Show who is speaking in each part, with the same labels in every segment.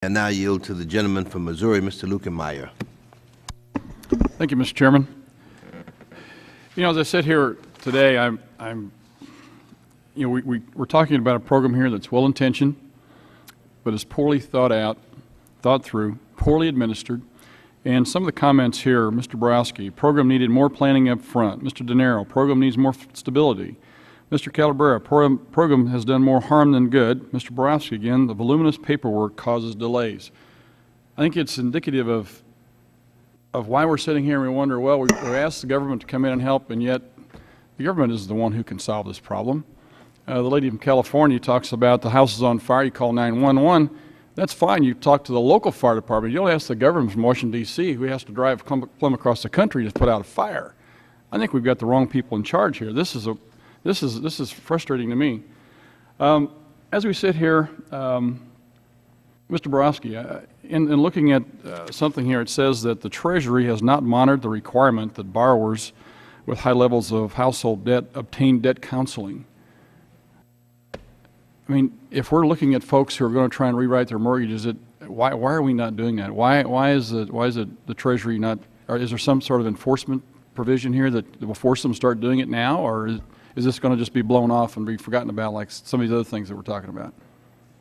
Speaker 1: I now yield to the gentleman from Missouri, Mr. Luetkemeyer.
Speaker 2: Thank you, Mr. Chairman. You know, as I sit here today, we're talking about a program here that's well-intentioned, but is poorly thought out, thought through, poorly administered. And some of the comments here, Mr. Borowski, program needed more planning up front. Mr. De Niro, program needs more stability. Mr. Calabrera, program has done more harm than good. Mr. Borowski, again, the voluminous paperwork causes delays. I think it's indicative of why we're sitting here and we wonder, well, we asked the government to come in and help, and yet the government is the one who can solve this problem. The lady from California talks about the house is on fire, you call 911. That's fine. You talk to the local fire department. You don't ask the government from Washington, D.C., who has to drive plumb across the country to put out a fire. I think we've got the wrong people in charge here. This is frustrating to me. As we sit here, Mr. Borowski, in looking at something here, it says that the Treasury has not monitored the requirement that borrowers with high levels of household debt obtain debt counseling. I mean, if we're looking at folks who are going to try and rewrite their mortgages, why are we not doing that? Why is the Treasury not? Or is there some sort of enforcement provision here that will force them to start doing it now, or is this going to just be blown off and be forgotten about like some of these other things that we're talking about?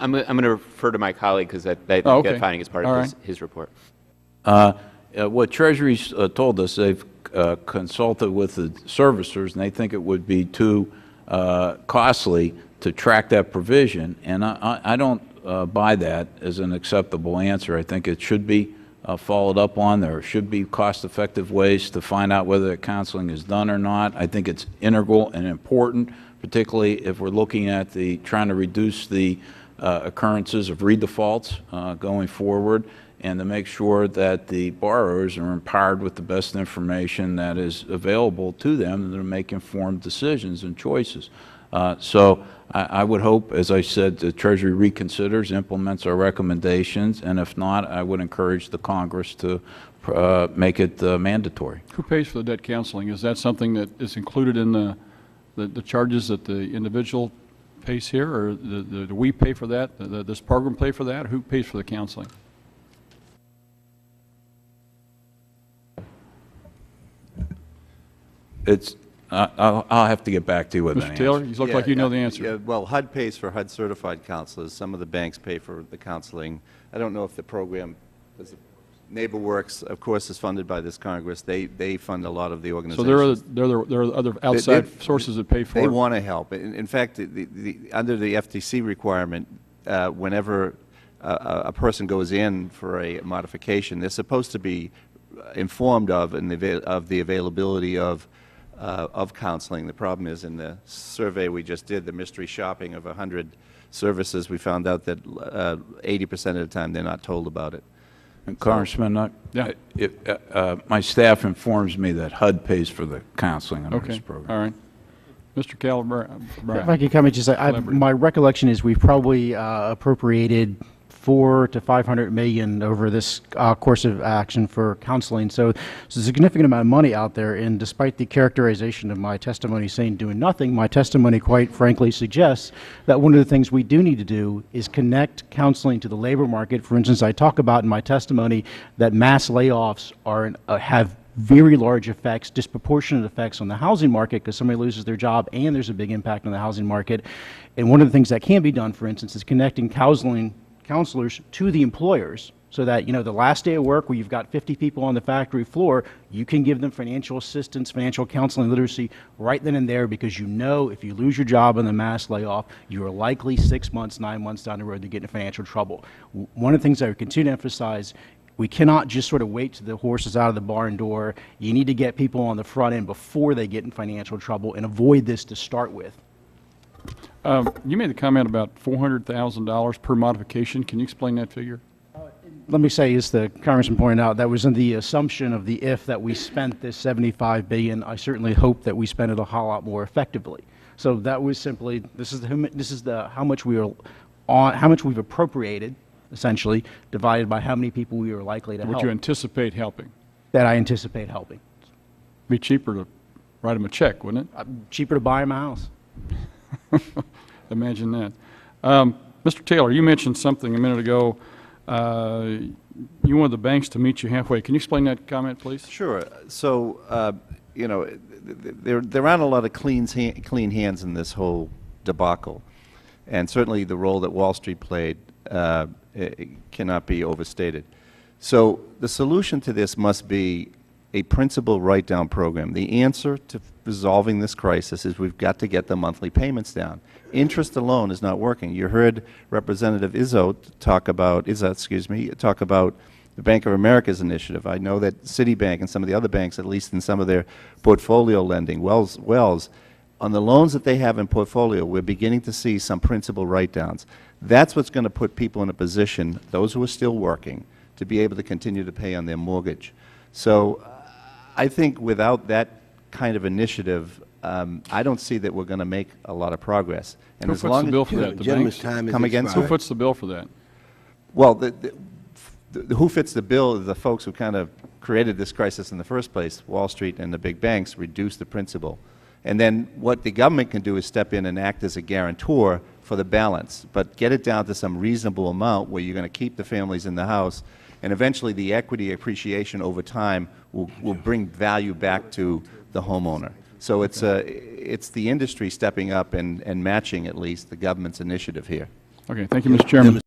Speaker 3: I'm going to refer to my colleague because I think that finding is part of his report.
Speaker 4: What Treasury's told us, they've consulted with the servicers, and they think it would be too costly to track that provision, and I don't buy that as an acceptable answer. I think it should be followed up on. There should be cost-effective ways to find out whether the counseling is done or not. I think it's integral and important, particularly if we're looking at trying to reduce the occurrences of redefaults going forward, and to make sure that the borrowers are empowered with the best information that is available to them and to make informed decisions and choices. So I would hope, as I said, the Treasury reconsiders, implements our recommendations, and if not, I would encourage the Congress to make it mandatory. Who pays for the debt counseling? Is that something that is included in the charges that the individual pays here, or do we pay for that? This program pay for that? Or who pays for the counseling? I'll have to get back to you with that answer. Mr. Taylor, you look like you know the answer.
Speaker 5: Yeah, well, HUD pays for HUD certified counselors. Some of the banks pay for the counseling. I don't know if the program, NeighborWorks, of course, is funded by this Congress. They fund a lot of the organizations.
Speaker 2: So there are other outside sources that pay for it?
Speaker 5: They want to help. In fact, under the FTC requirement, whenever a person goes in for a modification, they're supposed to be informed of the availability of counseling. The problem is, in the survey we just did, the mystery shopping of 100 services, we found out that 80% of the time they're not told about it. And Congressman, my staff informs me that HUD pays for the counseling under this program. All right.
Speaker 2: Mr. Calabrera.
Speaker 6: If I could comment, just my recollection is we've probably appropriated $400 to $500 million over this course of action for counseling. So it's a significant amount of money out there, and despite the characterization of my testimony saying doing nothing, my testimony quite frankly suggests that one of the things we do need to do is connect counseling to the labor market. For instance, I talk about in my testimony that mass layoffs have very large effects, disproportionate effects on the housing market, because somebody loses their job and there's a big impact on the housing market. And one of the things that can be done, for instance, is connecting counselors to the employers, so that, you know, the last day of work where you've got 50 people on the factory floor, you can give them financial assistance, financial counseling, literacy right then and there, because you know if you lose your job in the mass layoff, you are likely 6 months, 9 months down the road to get into financial trouble. One of the things I would continue to emphasize, we cannot just sort of wait till the horse is out of the barn door. You need to get people on the front end before they get in financial trouble and avoid this to start with.
Speaker 2: You made the comment about $400,000 per modification. Can you explain that figure?
Speaker 6: Let me say, as the Congressman pointed out, that was in the assumption of the if that we spent this $75 billion. I certainly hope that we spend it a whole lot more effectively. So that was simply this is how much we've appropriated, essentially, divided by how many people we are likely to help.
Speaker 2: What you anticipate helping?
Speaker 6: That I anticipate helping.
Speaker 2: Be cheaper to write them a check, wouldn't it?
Speaker 6: Cheaper to buy them a house.
Speaker 2: Imagine that. Mr. Taylor, you mentioned something a minute ago you want the banks to meet you halfway. Can you explain that comment, please?
Speaker 5: Sure. So, you know, there aren't a lot of clean hands in this whole debacle, and certainly the role that Wall Street played it cannot be overstated. So the solution to this must be a principal write-down program. The answer to resolving this crisis is we've got to get the monthly payments down. Interest alone is not working. You heard Representative Izzo talk about the Bank of America's initiative. I know that Citibank and some of the other banks, at least in some of their portfolio lending, Wells, on the loans that they have in portfolio, we're beginning to see some principal write-downs. That's what's going to put people in a position, those who are still working, to be able to continue to pay on their mortgage. So I think without that kind of initiative, I don't see that we're going to make a lot of progress. And
Speaker 2: Who
Speaker 5: as
Speaker 2: foots
Speaker 5: long
Speaker 2: the
Speaker 5: as
Speaker 2: bill for that? The
Speaker 1: Gentleman's
Speaker 2: banks?
Speaker 1: time is
Speaker 5: Come again,
Speaker 1: expired.
Speaker 2: Who foots the bill for that?
Speaker 5: Well, who fits the bill are the folks who kind of created this crisis in the first place. Wall Street and the big banks reduce the principal. And then what the government can do is step in and act as a guarantor for the balance, but get it down to some reasonable amount where you're going to keep the families in the house, and eventually the equity appreciation over time will bring value back to the homeowner. So it's the industry stepping up and matching, at least, the government's initiative here.
Speaker 2: Okay, thank you, Mr. Chairman.